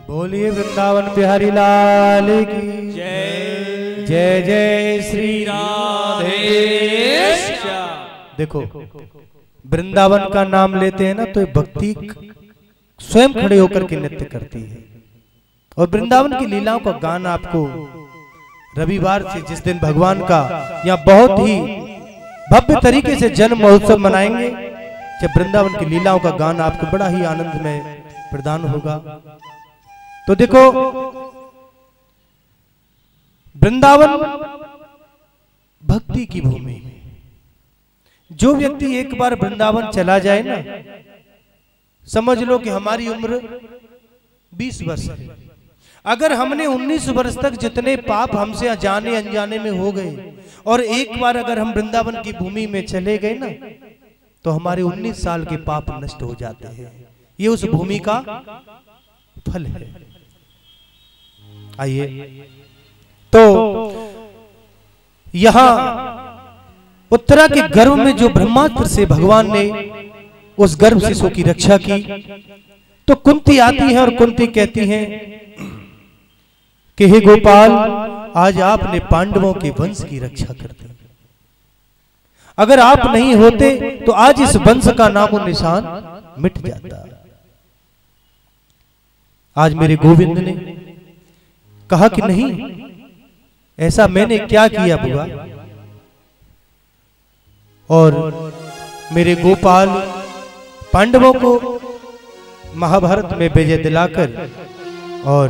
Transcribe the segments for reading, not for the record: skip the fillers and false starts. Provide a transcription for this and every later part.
बोलिए वृंदावन बिहारी लाल की जय। जय जय श्री राधे। देखो वृंदावन का नाम लेते हैं ना तो भक्ति स्वयं खड़े होकर के नृत्य करती है। और वृंदावन की लीलाओं का गान आपको रविवार से जिस दिन भगवान का यहाँ बहुत ही भव्य तरीके से जन्म महोत्सव मनाएंगे, जब वृंदावन की लीलाओं का गान आपको बड़ा ही आनंद में प्रदान होगा। तो देखो वृंदावन भक्ति की भूमि है। जो व्यक्ति एक बार वृंदावन चला जाए ना, समझ लो कि हमारी उम्र 20 वर्ष है। अगर हमने 19 वर्ष तक जितने पाप हमसे जाने अनजाने में हो गए और एक बार अगर हम वृंदावन की भूमि में चले गए ना, तो हमारे 19 साल के पाप नष्ट हो जाते हैं। ये उस भूमि का फल है। आइए तो यहां उत्तरा के गर्भ में जो ब्रह्मास्त्र से भगवान ने उस गर्भ शिशु की रक्षा की, तो कुंती आती है और कुंती कहती है कि हे गोपाल, आज आपने पांडवों के वंश की रक्षा कर दी। अगर आप नहीं होते तो आज इस वंश का नामो निशान मिट जाता। आज मेरे गोविंद ने कहा कि नहीं, ऐसा मैंने क्या किया बुआ, और मेरे गोपाल पांडवों को महाभारत में विजय दिलाकर और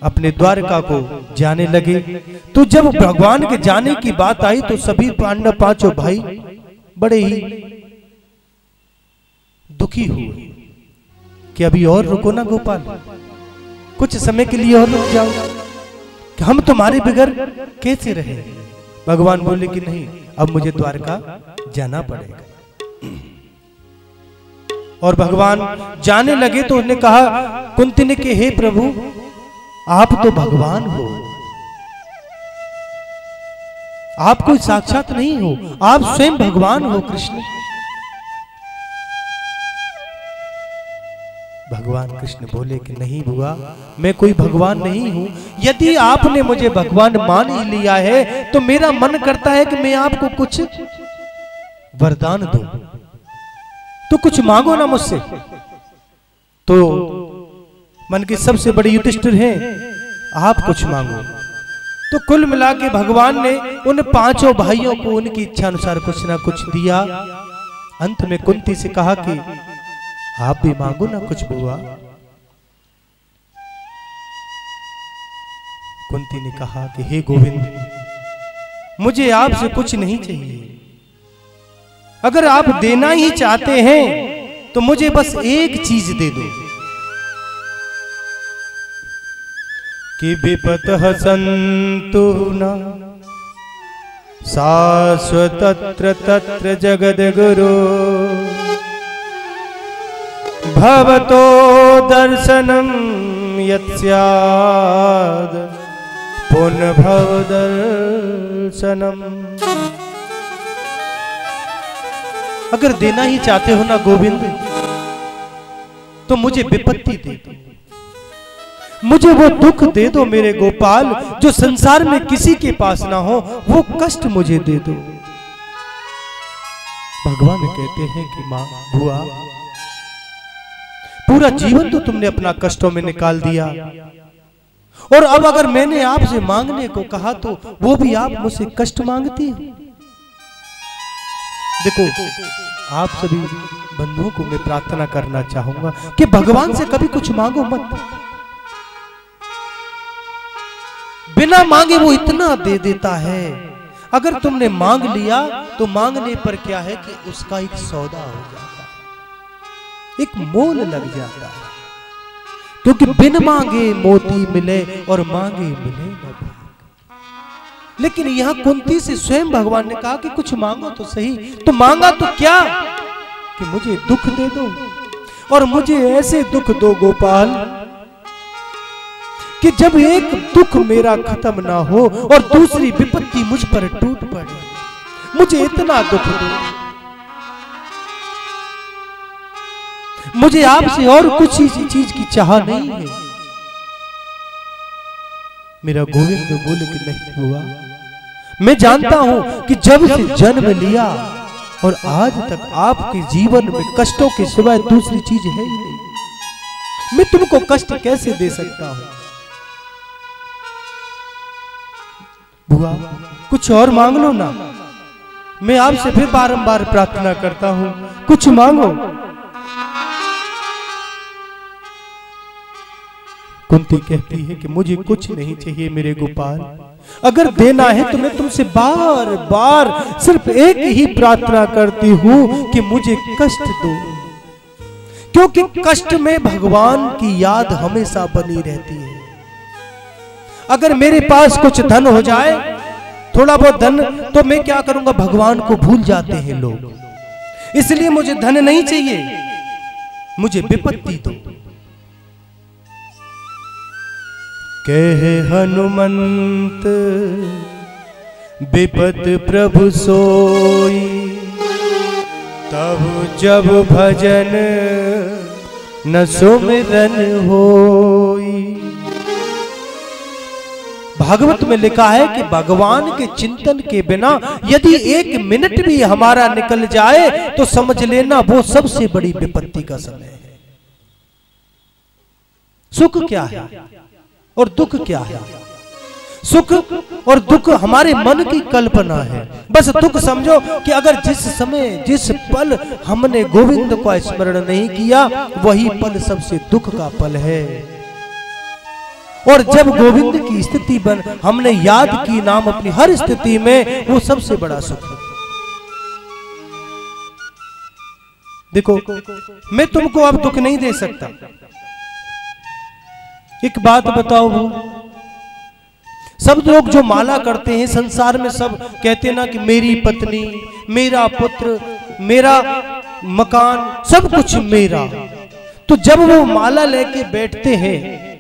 अपने द्वारका को जाने लगे। तो जब भगवान के जाने की बात आई तो सभी पांडव पांचों भाई बड़े ही दुखी हुए कि अभी और रुको ना गोपाल, कुछ समय के लिए और रुक जाओ, कि हम तुम्हारे बगैर कैसे रहे। भगवान बोले कि नहीं, अब मुझे द्वारका जाना पड़ेगा। और भगवान जाने लगे तो उन्होंने कहा, कुंती ने कि हे प्रभु, आप तो भगवान हो, आप कोई साक्षात नहीं हो, आप स्वयं भगवान हो कृष्ण। भगवान कृष्ण बोले कि नहीं बुआ, मैं कोई भगवान नहीं हूं। यदि आपने मुझे भगवान मान ही लिया है तो मेरा मन करता है कि मैं आपको कुछ वरदान दूं, तो कुछ मांगो ना मुझसे। तो मन की सबसे बड़ी युधिष्ठिर है, आप कुछ मांगो। तो कुल मिला के भगवान ने उन पांचों भाइयों को उनकी इच्छा अनुसार कुछ ना कुछ दिया। अंत में कुंती से कहा कि आप भी मांगो ना कुछ बुआ। कुंती ने कहा कि हे गोविंद, मुझे आपसे कुछ नहीं चाहिए। अगर आप देना ही चाहते हैं तो मुझे बस एक चीज दे दो कि विपत हसन्तु न शाश्वतत्र तत्र जगद्गुरु भवतो दर्शनम यत्स्याद् पुनर्भव दर्शनम। अगर देना ही चाहते हो ना गोविंद, तो मुझे विपत्ति दे दो, मुझे वो दुख दे दो मेरे गोपाल जो संसार में किसी के पास ना हो, वो कष्ट मुझे दे दो। भगवान कहते हैं कि मां बुआ, पूरा जीवन तो तुमने अपना कष्टों में निकाल दिया, और अब अगर मैंने आपसे मांगने को कहा तो वो भी आप मुझसे कष्ट मांगती हो। देखो, आप सभी बंधुओं को मैं प्रार्थना करना चाहूंगा कि भगवान से कभी कुछ मांगो मत। बिना मांगे वो इतना दे देता है। अगर तुमने मांग लिया तो मांगने पर क्या है कि उसका एक सौदा हो जाता है, एक मोल लग जाता है। क्योंकि बिन मांगे मोती मिले और मांगे मिले न भीख। लेकिन यहां कुंती से स्वयं भगवान ने कहा कि कुछ मांगो तो सही। तो मांगा तो क्या कि मुझे दुख दे दो, और मुझे ऐसे दुख दो गोपाल कि जब एक दुख मेरा खत्म ना हो और दूसरी विपत्ति मुझ पर टूट पड़े। मुझे इतना दुख दो, मुझे आपसे और कुछ चीज की चाह नहीं है। मेरा गोविंद बोले कि नहीं हुआ, मैं जानता हूं कि जब से जन्म लिया और आज तक आपके जीवन में कष्टों के सिवाय दूसरी चीज है ही नहीं। मैं तुमको कष्ट कैसे दे सकता हूं? बुआ कुछ और मांग लो ना, मैं आपसे फिर बारंबार प्रार्थना करता हूं, कुछ मांगो। कुंती कहती है कि मुझे कुछ नहीं चाहिए मेरे गोपाल, अगर देना है तो मैं तुमसे बार बार सिर्फ एक ही प्रार्थना करती हूं कि मुझे कष्ट दो, क्योंकि कष्ट में भगवान की याद हमेशा बनी रहती है। अगर मेरे पास कुछ धन हो जाए, थोड़ा बहुत धन, तो मैं क्या करूंगा, भगवान को भूल जाते हैं लोग। इसलिए मुझे धन नहीं चाहिए, मुझे विपत्ति दो। कहे हनुमंत विपत प्रभु सोई, तब जब भजन न सुमिरन होई। भागवत में लिखा है कि भगवान के चिंतन के बिना यदि एक मिनट भी हमारा निकल जाए तो समझ लेना वो सबसे बड़ी विपत्ति का समय है। सुख क्या है और दुख क्या है? सुख और दुख हमारे मन की कल्पना है। बस दुख समझो कि अगर जिस समय जिस पल हमने गोविंद को स्मरण नहीं किया, वही पल सबसे दुख का पल है। और जब गोविंद की स्थिति बन हमने याद की नाम अपनी हर स्थिति में, वो सबसे बड़ा सुख है। देखो मैं तुमको अब दुख नहीं दे सकता। एक बात बताओ, वो सब लोग जो माला करते हैं संसार में, सब कहते हैं ना कि मेरी पत्नी, मेरा पुत्र, मेरा मकान, सब कुछ मेरा। तो जब वो माला लेके बैठते हैं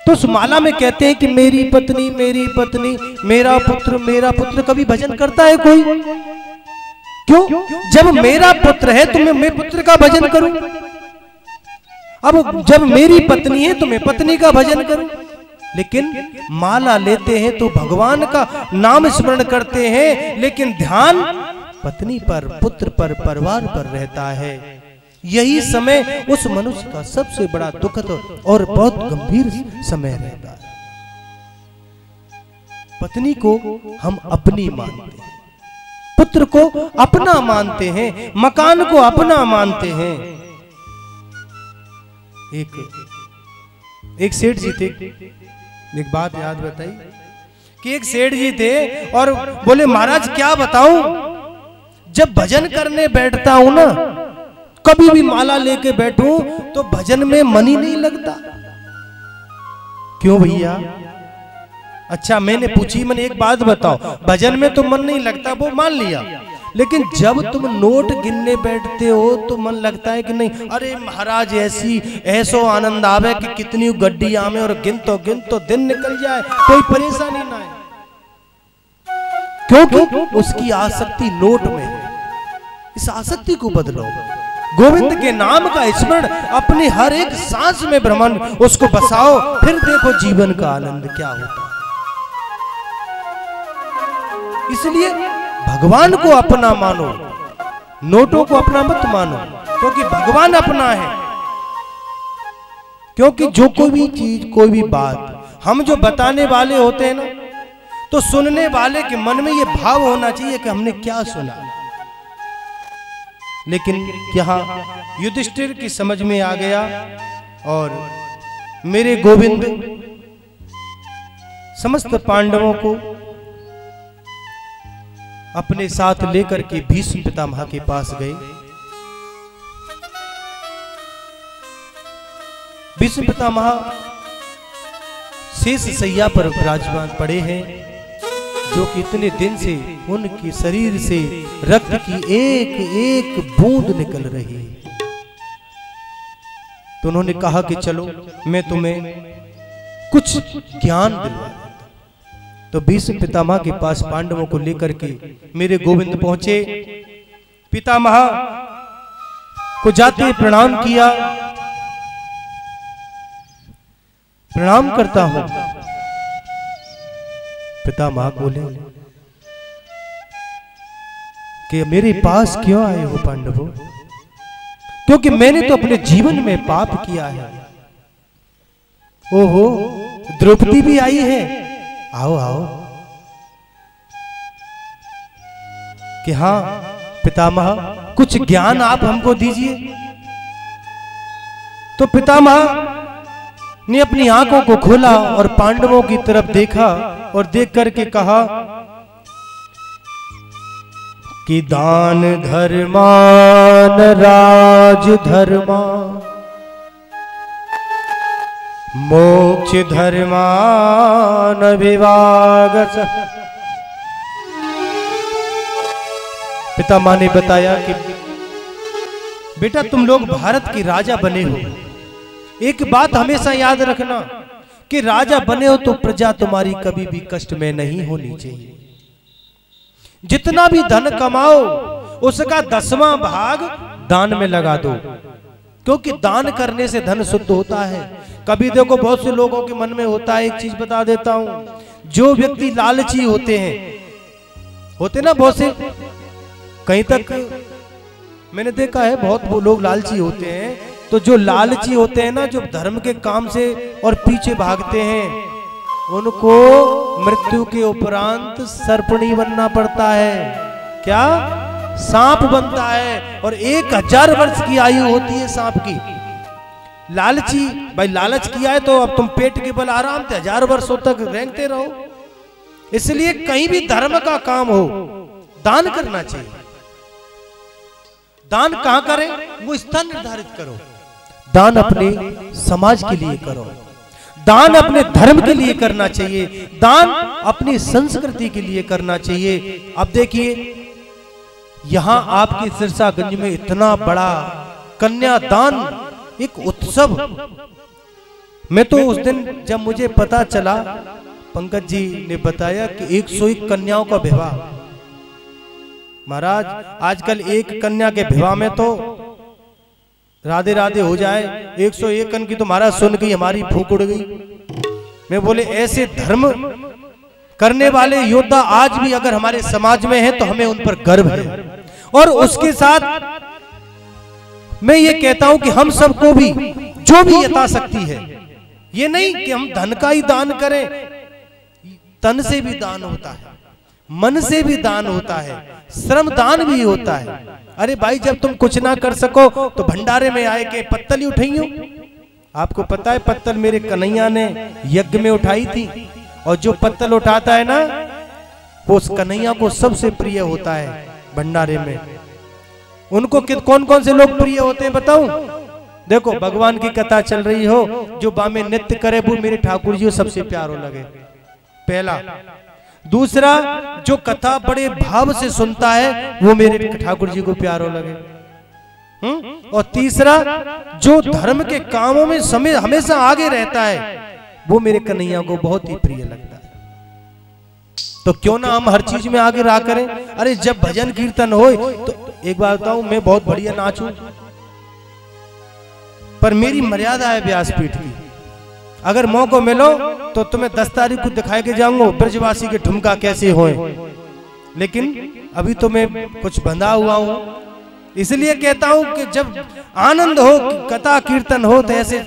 तो उस माला में कहते हैं कि मेरी पत्नी, मेरी पत्नी, मेरा पुत्र। कभी भजन करता है कोई? क्यों? जब मेरा पुत्र है तो मैं पुत्र का भजन करूं। अब जब मेरी पत्नी है तो मैं पत्नी का भजन करूं। लेकिन माला लेते हैं तो भगवान का नाम स्मरण करते हैं, लेकिन ध्यान पत्नी पर, पुत्र पर, परिवार पर रहता है। यही समय उस मनुष्य का सबसे बड़ा दुखद और बहुत गंभीर समय रहता है। पत्नी को हम अपनी मानते हैं, पुत्र को अपना मानते हैं, मकान को अपना मानते हैं। एक सेठ जी थे, एक बात याद बताई कि एक सेठ जी थे और बोले महाराज क्या बताऊं, जब भजन करने बैठता हूं ना, कभी भी माला लेके बैठूं तो भजन में मन ही नहीं लगता। क्यों भैया? अच्छा मैंने पूछी, मैंने एक बात बताओ, भजन में तो मन नहीं लगता, वो मान लिया, लेकिन जब तुम नोट गिनने बैठते हो तो मन लगता है कि नहीं, अरे महाराज ऐसो आनंद आवे कि कितनी गड्डी आवे और गिन तो दिन निकल जाए, कोई परेशानी ना है। क्योंकि उसकी आसक्ति नोट में है। इस आसक्ति को बदलो, गोविंद के नाम का स्मरण अपनी हर एक सांस में भ्रमण उसको बसाओ, फिर देखो जीवन का आनंद क्या होता है। इसलिए भगवान को अपना मानो, नोटों को अपना मत मानो, क्योंकि भगवान अपना है। क्योंकि जो कोई भी चीज, कोई भी बात हम जो बताने वाले होते हैं ना, तो सुनने वाले के मन में ये भाव होना चाहिए कि हमने क्या सुना। लेकिन यहाँ युधिष्ठिर की समझ में आ गया और मेरे गोविंद समस्त पांडवों को अपने साथ लेकर के भीष्म पितामह के पास गए। भीष्म पितामह शेष सैया पर विराजमान पड़े हैं, जो कि इतने दिन से उनके शरीर से रक्त की एक एक बूंद निकल रही है। तो उन्होंने कहा कि चलो मैं तुम्हें कुछ ज्ञान दिलवाऊं। तो भीष्म पितामह के पास पांडवों को लेकर के मेरे गोविंद पहुंचे। पितामह को जाते प्रणाम किया, प्रणाम करता हूं पितामह बोले कि मेरे पास क्यों आए हो पांडवों, क्योंकि मैंने तो अपने जीवन में पाप किया है। ओहो, द्रौपदी भी आई है, आओ आओ। कि हाँ पितामह, कुछ ज्ञान आप हमको दीजिए। तो पितामह ने अपनी आंखों को खोला और पांडवों की तरफ देखा और देख करके कहा कि दान धर्मान राज धर्मा मोक्ष धर्मान विभाग। पितामह ने बताया कि बेटा तुम लोग भारत के राजा बने हो, एक बात हमेशा याद रखना कि राजा बने हो तो प्रजा तुम्हारी कभी भी कष्ट में नहीं होनी चाहिए। जितना भी धन कमाओ उसका 10वां भाग दान में लगा दो, क्योंकि दान करने से धन शुद्ध होता है। कभी देखो बहुत से लोगों के मन में होता है, एक चीज बता देता हूं, जो व्यक्ति लालची होते ना बहुत से, कहीं तक मैंने देखा है बहुत लोग लालची होते हैं। तो जो लालची होते हैं ना, जो धर्म के काम से और पीछे भागते हैं, उनको मृत्यु के उपरांत सर्पणी बनना पड़ता है। क्या? सांप बनता है, और 1000 वर्ष की आयु होती है सांप की। लालची भाई, लालच किया है तो अब तुम पेट के बल आराम से 1000 वर्षों तक रेंगते रहो। इसलिए कहीं भी धर्म का काम हो, दान करना चाहिए। दान कहां करें, वो स्थान निर्धारित करो। दान अपने समाज के लिए करो, दान अपने धर्म के लिए करना चाहिए, दान अपनी संस्कृति के लिए करना चाहिए। अब देखिए यहां आपके सिरसागंज में इतना बड़ा कन्यादान एक उत्सव। मैं तो उस दिन जब मुझे पता चला, पंकज जी ने बताया कि 101 कन्याओं का विवाह। महाराज आजकल एक कन्या के विवाह में तो राधे राधे हो जाए, 101 कन की तो महाराज सुन के हमारी फूंक उड़ गई। मैं बोले ऐसे धर्म करने वाले योद्धा आज भी अगर हमारे समाज में हैं तो हमें उन पर गर्व है। और उसके साथ मैं ये कहता हूं कि हम सबको भी जो भी यथाशक्ति है, ये नहीं कि हम धन का ही दान करें, तन से भी दान होता है, मन से भी दान होता है, श्रम दान भी होता है। अरे भाई जब तुम कुछ ना कर सको तो भंडारे में आए के पत्तल ही उठाइयो। आपको पता है पत्तल मेरे कन्हैया ने यज्ञ में उठाई थी, और जो पत्तल उठाता है ना वो उस कन्हैया को सबसे प्रिय होता है भंडारे में। उनको कौन कौन से लोग प्रिय होते हैं बताऊं? देखो भगवान की कथा चल रही हो, जो बामे नृत्य करे वो मेरे ठाकुर जी को सबसे प्यारो लगे, पहला। दूसरा, जो कथा बड़े भाव से सुनता है वो मेरे ठाकुर जी को प्यारो लगे। और तीसरा, जो धर्म के कामों में समय हमेशा आगे रहता है वो मेरे कन्हैया को बहुत ही प्रिय लगता है। तो क्यों ना हम हर चीज में आगे रहा करें। अरे जब भजन कीर्तन हो तो एक बात बताऊं, मैं बहुत बढ़िया नाचूं, पर मेरी मर्यादा है व्यासपीठ की। अगर मौका मिलो तो तुम्हें 10 तारीख को दिखाए के जाऊंगा ब्रजवासी के ठुमका कैसे होए, लेकिन अभी तो मैं कुछ बंधा हुआ हूं। इसलिए कहता हूं कि जब आनंद हो, कथा कीर्तन हो, तो ऐसे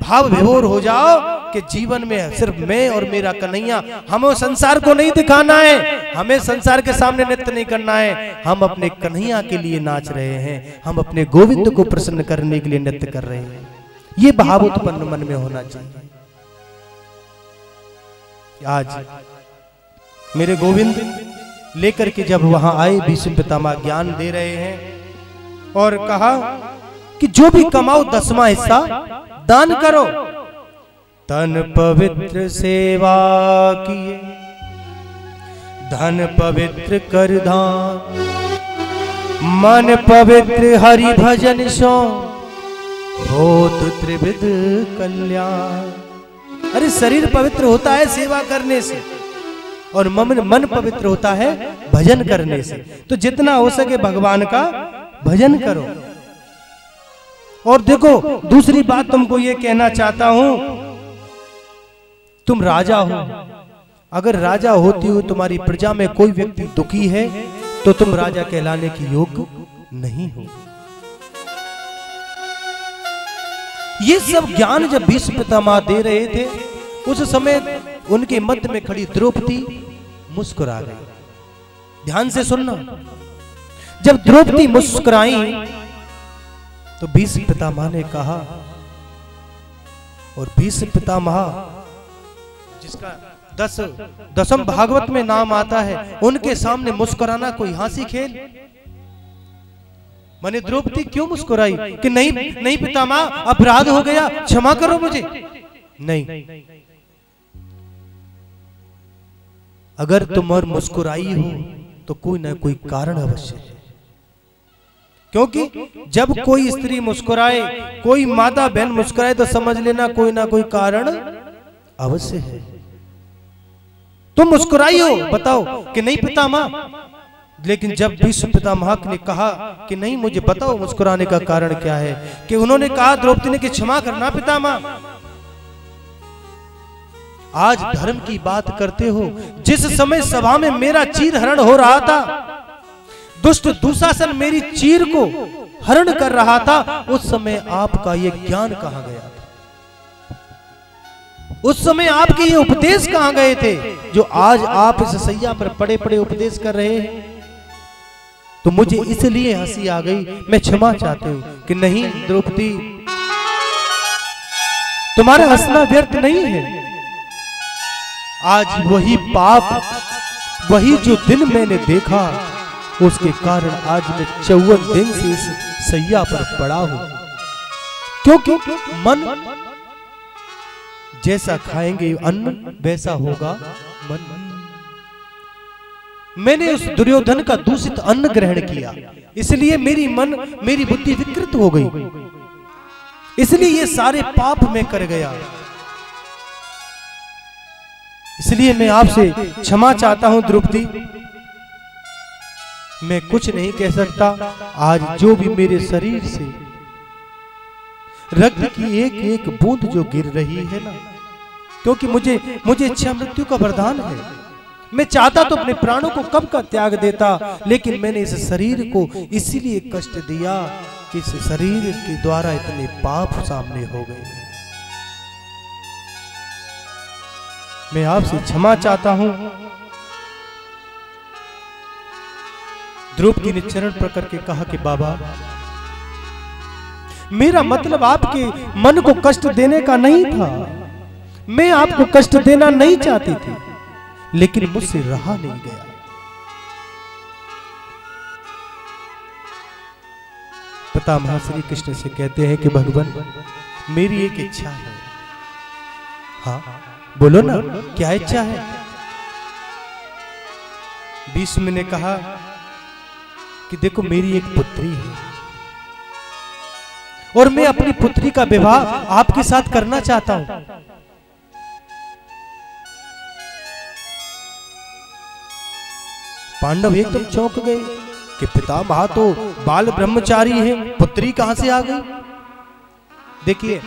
भाव विभोर हो जाओ कि जीवन में सिर्फ मैं और मेरा कन्हैया। हमें संसार को नहीं दिखाना है, हमें संसार के सामने नृत्य नहीं करना है, हम अपने कन्हैया के लिए नाच रहे हैं, हम अपने गोविंद को प्रसन्न करने के लिए नृत्य कर रहे हैं। ये भाव उत्पन्न मन में होना चाहिए। आज मेरे गोविंद लेकर के जब वहां आए, भीष्म पितामह ज्ञान दे रहे हैं और कहा कि जो भी कमाओ 10वां हिस्सा दान करो। तन पवित्र सेवा किए, धन पवित्र कर दान, मन पवित्र हरि भजन सो होत त्रिविध कल्याण। अरे शरीर पवित्र होता है सेवा करने से, और मन पवित्र होता है भजन करने से। तो जितना हो सके भगवान का भजन करो। और देखो दूसरी बात तुमको ये कहना चाहता हूं, तुम राजा हो, अगर राजा होते हुए तुम्हारी प्रजा में कोई व्यक्ति दुखी है तो तुम राजा कहलाने की योग्य नहीं हो। ये सब ज्ञान जब भीष्म पितामह दे रहे थे, उस समय उनके मध्य में खड़ी द्रौपदी मुस्कुरा गई। ध्यान से सुनना, जब द्रौपदी मुस्कुराई तो भीष्म पितामह ने कहा, और भीष्म पितामह जिसका दसम भागवत में नाम आता है, उनके सामने मुस्कुराना कोई हंसी खेल? माने द्रौपदी क्यों मुस्कुराई कि नहीं पितामह, अपराध हो गया, क्षमा करो मुझे? नहीं, अगर तुम और मुस्कुराई हो तो कोई ना कोई कारण अवश्य है। क्योंकि जब कोई स्त्री मुस्कुराए, कोई माता बहन मुस्कुराए, तो समझ लेना कोई ना कोई कारण अवश्य है। तुम मुस्कुराई हो, बताओ कि नहीं पितामह। लेकिन जब भीष्म पितामह ने कहा कि नहीं, मुझे बताओ मुस्कुराने का कारण क्या है, कि उन्होंने कहा द्रौपदी ने कि क्षमा करना पितामह, आज धर्म की बात करते हो। जिस समय सभा में मेरा चीर हरण हो रहा था, दुष्ट दुशासन मेरी चीर को हरण कर रहा था, उस समय आपका ये ज्ञान कहां गया था? उस समय आपके ये उपदेश कहां गए थे, जो आज आप इस सैया पर पड़े पड़े उपदेश कर रहे हैं? तो मुझे इसलिए हंसी आ गई, मैं क्षमा चाहती हूं कि नहीं द्रौपदी, तुम्हारा हंसना व्यर्थ नहीं है। आज वही पाप, वही जो दिन मैंने देखा, उसके कारण आज मैं 54 दिन से इस सैया पर पड़ा हूं। क्योंकि मन जैसा खाएंगे अन्न, वैसा होगा मन। मैंने उस दुर्योधन का दूषित अन्न ग्रहण किया, इसलिए मेरी बुद्धि विकृत हो गई, इसलिए ये सारे पाप मैं कर गया। इसलिए मैं आपसे क्षमा चाहता हूं द्रौपदी, मैं कुछ नहीं कह सकता। आज जो भी मेरे शरीर से रक्त की एक एक बूंद जो गिर रही है ना, क्योंकि मुझे इच्छा मृत्यु का वरदान है। मैं चाहता तो अपने प्राणों को कब का त्याग देता, लेकिन मैंने इस शरीर को इसीलिए कष्ट दिया कि इस शरीर के द्वारा इतने पाप सामने हो गए। मैं आपसे क्षमा चाहता हूं। द्रौपदी ने चरण पकड़ के कहा कि बाबा, मेरा मतलब आपके मन को कष्ट देने का नहीं था, मैं आपको कष्ट देना नहीं चाहती थी, लेकिन मुझसे रहा नहीं गया। पितामह श्री कृष्ण से कहते हैं कि भगवान, मेरी एक इच्छा है। हाँ बोलो ना, क्या इच्छा है? भीष्म ने कहा कि देखो, मेरी एक पुत्री है और मैं अपनी पुत्री का विवाह आपके साथ करना चाहता हूं। पांडव एकदम चौंक गए कि पितामह तो बाल ब्रह्मचारी हैं, पुत्री कहां से आ गई? देखिए,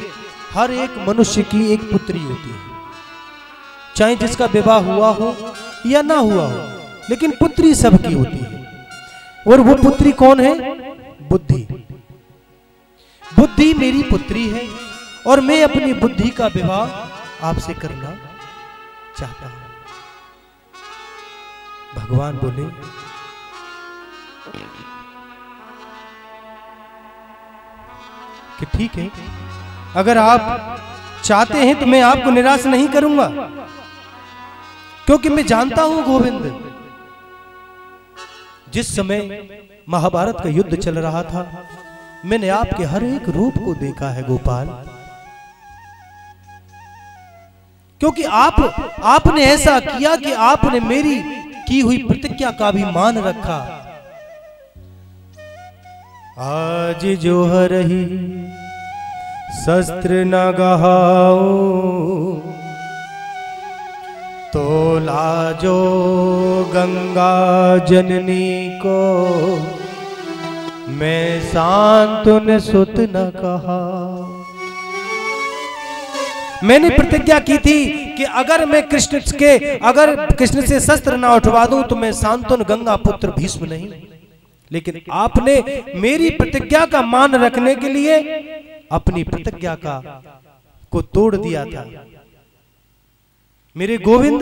हर एक मनुष्य की एक पुत्री होती है, चाहे जिसका विवाह हुआ हो या ना हुआ हो, लेकिन पुत्री सबकी होती है। और वो पुत्री कौन है? बुद्धि। बुद्धि मेरी पुत्री है और मैं अपनी बुद्धि का विवाह आपसे करना चाहता हूं। भगवान बोले, कि ठीक है, अगर आप चाहते हैं तो मैं आपको निराश नहीं करूंगा, क्योंकि मैं जानता हूं गोविंद, जिस समय महाभारत का युद्ध चल रहा था, मैंने आपके हर एक रूप को देखा है गोपाल। क्योंकि आपने ऐसा किया कि आपने मेरी की हुई प्रतिज्ञा का भी मान रखा। आज जो हरही शस्त्र न गहाओ, तो लाजो गंगा जननी को, मैं सांतुन सुत न कहा। मैंने प्रतिज्ञा की थी कि अगर कृष्ण से शस्त्र ना उठवा दूं तो मैं शांतनु गंगा पुत्र भीष्म नहीं। लेकिन आपने मेरी प्रतिज्ञा का मान रखने के लिए अपनी प्रतिज्ञा को तोड़ दिया था। मेरे गोविंद,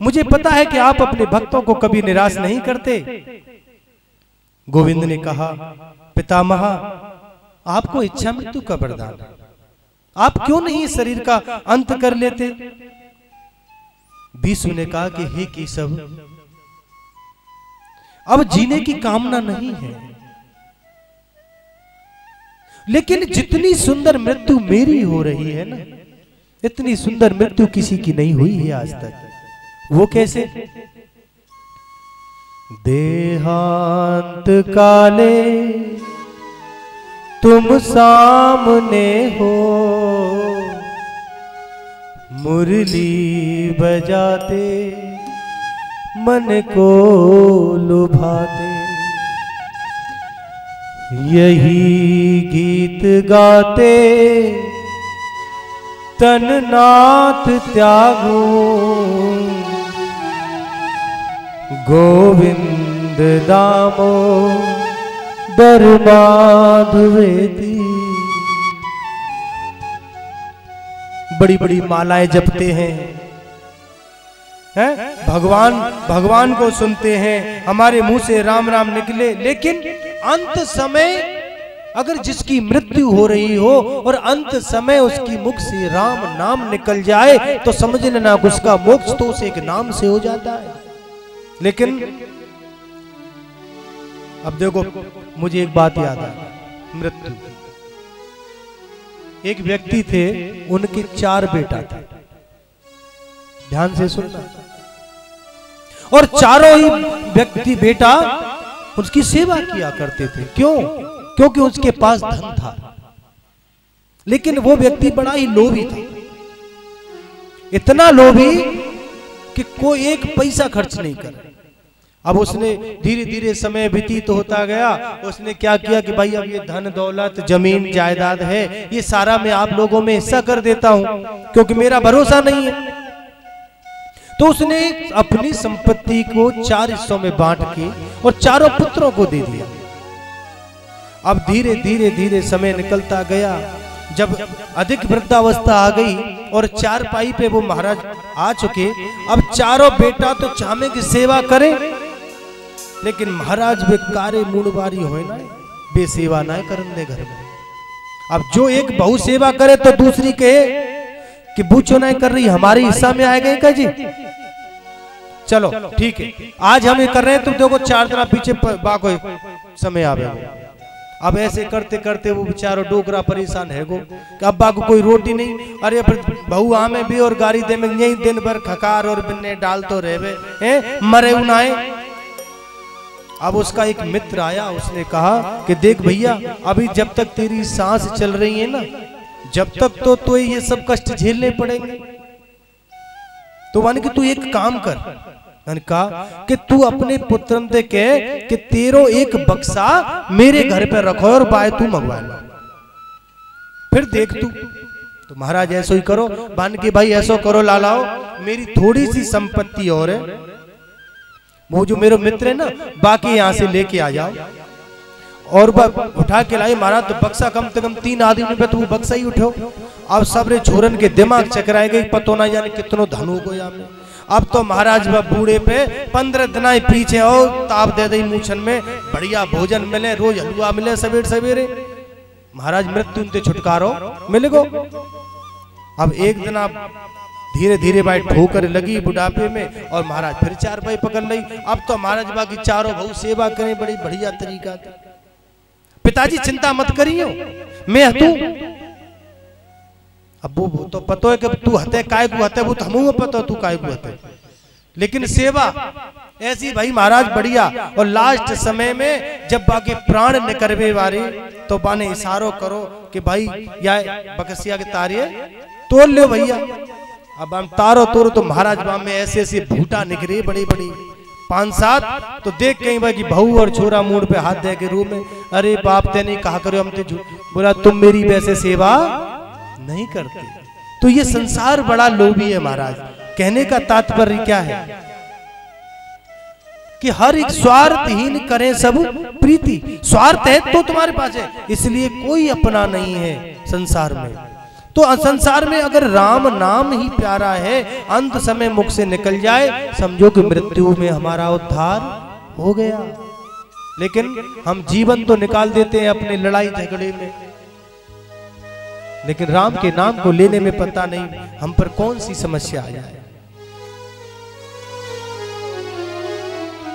मुझे पता है कि आप अपने भक्तों को कभी निराश नहीं करते। गोविंद ने कहा, पितामह, आपको इच्छा मृत्यु का वरदान है, आप क्यों नहीं शरीर का अंत कर लेते? भीष्म ने कहा कि हे केशव, अब जीने की कामना नहीं है, लेकिन जितनी सुंदर मृत्यु मेरी हो रही है ना, इतनी सुंदर मृत्यु किसी की नहीं हुई है आज तक। वो कैसे? देहांत काले तुम सामने हो, मुरली बजाते मन को लुभाते, यही गीत गाते तन नाथ त्यागो, गोविंद दामो दर माधवेती। बड़ी बड़ी मालाएं जपते हैं, भगवान को सुनते हैं, हमारे मुंह से राम राम निकले, लेकिन अंत समय अगर जिसकी मृत्यु हो रही हो और अंत समय उसकी मुख से राम नाम निकल जाए तो समझ लेना उसका मोक्ष तो उस एक नाम से हो जाता है। लेकिन अब देखो, मुझे एक बात याद है, मृत्यु। एक व्यक्ति थे, उनके 4 बेटा थे, ध्यान से सुनना, और चारों ही व्यक्ति बेटा उसकी सेवा किया करते थे। क्यों? क्योंकि उसके पास धन था, लेकिन वो व्यक्ति बड़ा ही लोभी था, इतना लोभी कि कोई एक पैसा खर्च नहीं कर। अब उसने धीरे धीरे समय व्यतीत होता गया, उसने क्या किया कि भाई अब ये धन दौलत जमीन जायदाद है, ये सारा मैं आप लोगों में हिस्सा कर देता हूं, क्योंकि मेरा भरोसा नहीं है। तो उसने अपनी संपत्ति को 4 हिस्सों में बांट के और चारों पुत्रों को दे दिया। अब धीरे धीरे धीरे समय निकलता गया, जब अधिक वृद्धावस्था आ गई और 4 पाई पे वो महाराज आ चुके। अब चारों बेटा तो चामे की सेवा करें, लेकिन महाराज बेकारे मूडबारी हो ना, बेसेवा ना करन दे घर में। अब जो एक बहु सेवा करे तो दूसरी कहे कि बूचो नहीं कर रही, हमारे हिस्सा में आएगा क्या जी? चलो ठीक है, आज हम ये कर रहे हैं, तुम देखो 4 दिन पीछे बाको समय आवेगा। अब ऐसे करते करते वो बेचारो डोकरा परेशान है गो कि अब्बा को कोई रोटी नहीं, अरे बहू आमे भी और गाड़ी दे में यही दिन भर खकार और बिन्ने डाल तो रहे मरे उनाए। अब उसका एक मित्र आया, उसने कहा कि देख भैया, अभी जब तक तेरी सांस चल रही है ना, जब तक तो ये सब कष्ट झेलने पड़ेंगे। तो मान कि तू एक काम कर, मैंने कहा कि तू अपने पुत्र से कह कि तेरो एक बक्सा मेरे घर पे रखो और बाय तू मंगवा लो, फिर देख तू। तो महाराज ऐसो ही करो, बान के भाई ऐसो करो लालाओ, मेरी थोड़ी सी संपत्ति और है, वो जो मेरे मित्र है ना, बाकी यहां से लेके आ जाओ और उठा के लाई। महाराज तो बक्सा कम से कम 3 आदमी पे तो वो बक्सा ही उठो। अब सबरे छोरन के दिमाग चकराए गए, पतो ना जाने कितनों धनु को यामे। अब तो महाराज बूढ़े पे 15 दिन पीछे और ताप दे दी मूछन में, बढ़िया भोजन मिले, रोज हलवा मिले सवेरे सवेरे। महाराज मृत्यु उनसे छुटकारो मिले गो। अब एक दिन आप धीरे धीरे भाई ठोकर लगी बुढ़ापे में और महाराज फिर 4 पाई पकड़ ली। अब तो महाराज बाकी चारों बहु सेवा करें बड़ी बढ़िया तरीका। पिताजी चिंता मत करियो, मैं हूं। अब वो तो पतो है कि तू हते काय को हते, वो तो हमू पता तू काय को हते, लेकिन सेवा ऐसी भाई महाराज बढ़िया। और लास्ट समय में जब बाकी प्राण निकरवे वारे तो बाने इशारो करो कि भाई या बकसिया के तारिये तोड़ लो भैया। अब हम तारो तोड़ तो महाराज बाम में ऐसे ऐसे भूटा निकले बड़ी बड़ी 5-7। तो देख कहीं भाई कि बहू और छोरा मूड पे हाथ दे के रूम में, अरे बाप ते नहीं कहा करो हम ते बोला तुम मेरी वैसे सेवा नहीं करते। तो ये संसार बड़ा लोभी है महाराज। कहने का तात्पर्य क्या है कि हर एक स्वार्थहीन करें सब प्रीति। स्वार्थ है तो तुम्हारे पास है, इसलिए कोई अपना नहीं है संसार में। तो संसार में अगर राम नाम ही प्यारा है, अंत समय मुख से निकल जाए, समझो कि मृत्यु में हमारा उद्धार हो गया। लेकिन हम जीवन तो निकाल देते हैं अपने लड़ाई झगड़े में, लेकिन राम के नाम को लेने में पता नहीं हम पर कौन सी समस्या आ जाए।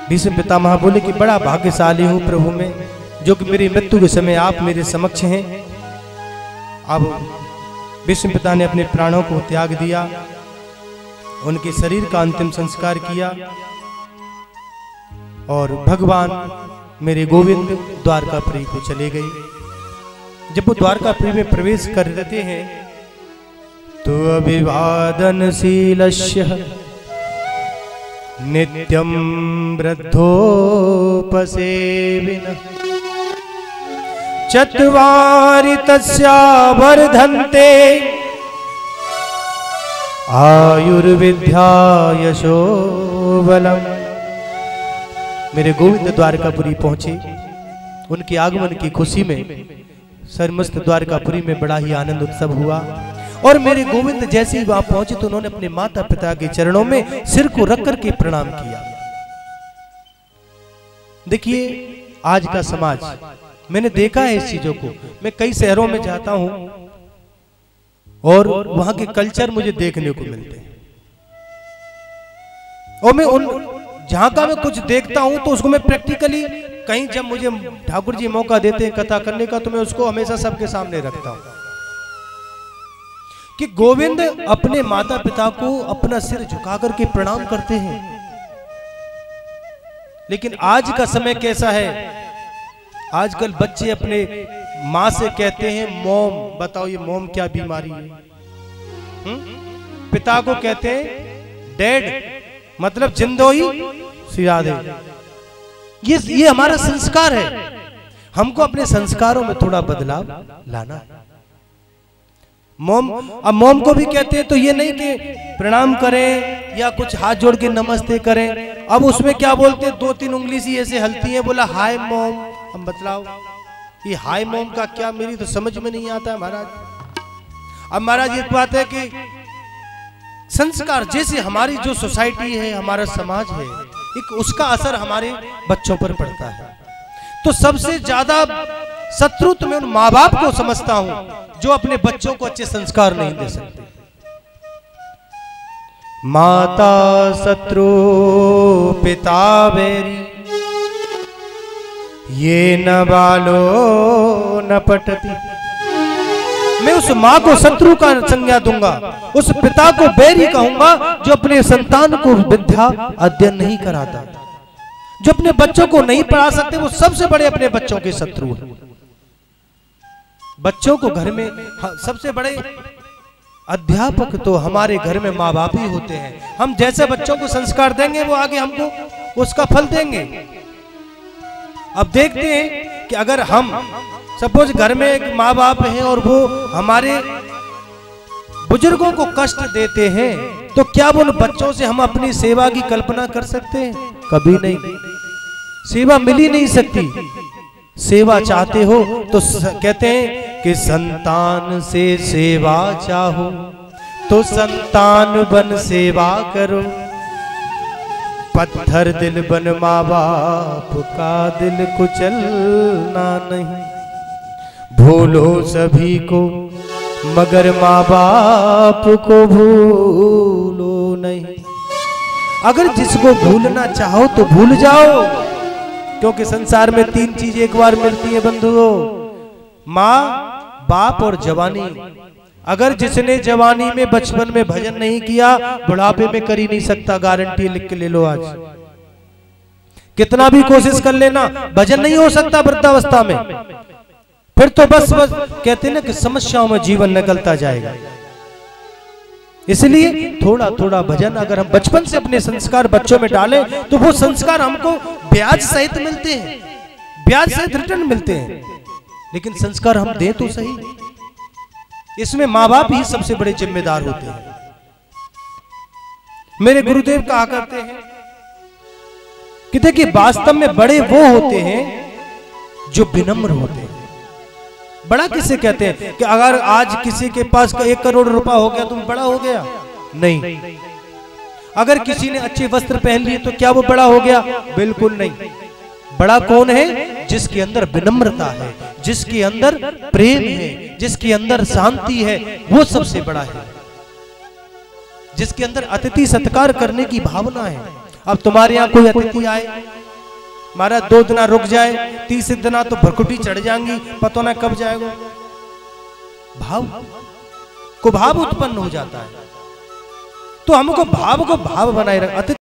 भीष्म पितामह बोले कि बड़ा भाग्यशाली हूं प्रभु में, जो कि मेरी मृत्यु के समय आप मेरे समक्ष हैं। अब भीष्म पिता ने अपने प्राणों को त्याग दिया, उनके शरीर का अंतिम संस्कार किया और भगवान मेरे गोविंद द्वारकापुरी को चले गए। जब वो द्वारकापुरी में प्रवेश कर देते हैं तो अभिवादनशीलस्य नित्यं वृद्धोपसेविनः चत्वारि तस्या वर्धन्ते आयुर्विद्या यशो बलम्। मेरे गोविंद द्वारकापुरी पहुंचे। उनके आगमन की खुशी में समस्त द्वारकापुरी में बड़ा ही आनंद उत्सव हुआ। और मेरे गोविंद जैसे ही वहां पहुंचे तो उन्होंने अपने माता पिता के चरणों में सिर को रख करके प्रणाम किया। देखिए आज का समाज, मैंने देखा है इस चीजों को। मैं कई शहरों में जाता हूं और वहां के कल्चर मुझे देखने को मिलते हैं, और मैं उन जहां का मैं कुछ देखता हूं तो उसको मैं प्रैक्टिकली कहीं, जब मुझे ठाकुर जी मौका देते हैं कथा करने का, तो मैं उसको हमेशा सबके सामने रखता हूं कि गोविंद अपने माता पिता को अपना सिर झुका करके प्रणाम करते हैं। लेकिन आज का समय कैसा है, आजकल बच्चे अपने माँ से कहते हैं मोम। बताओ ये मोम क्या बीमारी है? पिता को कहते हैं डैड, मतलब जिंदोई सिरादे। ये हमारा संस्कार है। हमको अपने संस्कारों में थोड़ा बदलाव लाना है। मोम, अब मोम को भी कहते हैं तो ये नहीं कि प्रणाम करें या कुछ हाथ जोड़ के नमस्ते करें। अब उसमें क्या बोलते हैं, 2-3 उंगली सी ऐसे हलती है, बोला हाय मोम। हम बतलाओ ये हाय मोम का क्या, मेरी तो समझ में नहीं आता है महाराज। अब महाराज एक बात है कि संस्कार, जैसे हमारी जो सोसाइटी है, हमारा समाज है, एक उसका असर हमारे बच्चों पर पड़ता है। तो सबसे ज्यादा शत्रु तो मैं उन माँ बाप को समझता हूं जो अपने बच्चों को अच्छे संस्कार नहीं दे सकते। माता शत्रु पिता बैरी, ये न बालो न पटती। मैं उस माँ को शत्रु का संज्ञा दूंगा, उस पिता को बैरी कहूंगा जो अपने संतान को विद्या अध्ययन नहीं कराता, जो अपने बच्चों को नहीं पढ़ा सकते, वो सबसे बड़े अपने बच्चों के शत्रु हैं। बच्चों को घर में सबसे बड़े अध्यापक तो हमारे घर में माँ बाप ही होते हैं। हम जैसे बच्चों को संस्कार देंगे वो आगे हमको उसका फल देंगे। अब देखते हैं कि अगर हम सपोज घर में एक माँ बाप हैं और वो हमारे बुजुर्गों को कष्ट देते हैं, तो क्या वो उन बच्चों से हम अपनी सेवा की कल्पना कर सकते हैं? कभी नहीं। सेवा मिल ही नहीं सकती। सेवा चाहते हो तो कहते हैं कि संतान से सेवा चाहो तो संतान बन सेवा करो, पत्थर दिल बन माँ बाप का दिल कुचलना नहीं। भूलो सभी को मगर माँ बाप को भूलो नहीं। अगर जिसको भूलना चाहो तो भूल जाओ, क्योंकि संसार में 3 चीजें एक बार मिलती है बंधुओं, माँ बाप और जवानी। अगर जिसने जवानी में बचपन में भजन नहीं किया, बुढ़ापे में कर ही नहीं सकता। गारंटी लिख के ले लो आज। कितना भी कोशिश कर लेना, भजन नहीं हो सकता वृद्धावस्था में। फिर तो बस कहते ना कि समस्याओं में जीवन निकलता जाएगा। इसलिए थोड़ा थोड़ा भजन अगर हम बचपन से अपने संस्कार बच्चों में डालें तो वो संस्कार हमको ब्याज सहित मिलते हैं, ब्याज सहित रिटर्न मिलते हैं। लेकिन संस्कार हम दें तो सही। इसमें माँ बाप ही सबसे बड़े जिम्मेदार होते हैं। मेरे गुरुदेव कहा करते हैं कि देखिए वास्तव में बड़े वो होते हैं जो विनम्र होते हैं। बड़ा किसे कहते हैं कि अगर आज किसी के पास 1 करोड़ रुपया हो गया तुम बड़ा हो गया? नहीं। अगर किसी ने अच्छे वस्त्र पहन लिए तो क्या वो बड़ा हो गया? बिल्कुल नहीं। बड़ा कौन है? जिसके अंदर विनम्रता है, जिसके अंदर प्रेम है, जिसके अंदर शांति है, वो सबसे बड़ा है। जिसके अंदर अतिथि सत्कार करने की भावना है। अब तुम्हारे यहाँ कोई अतिथि आए, महाराज 2 दिन रुक जाए, 30 दिन तो भरकुटी चढ़ जाएंगी, पता ना कब जाएगा। भाव उत्पन्न हो जाता है। तो हमको भाव को भाव बनाए रख।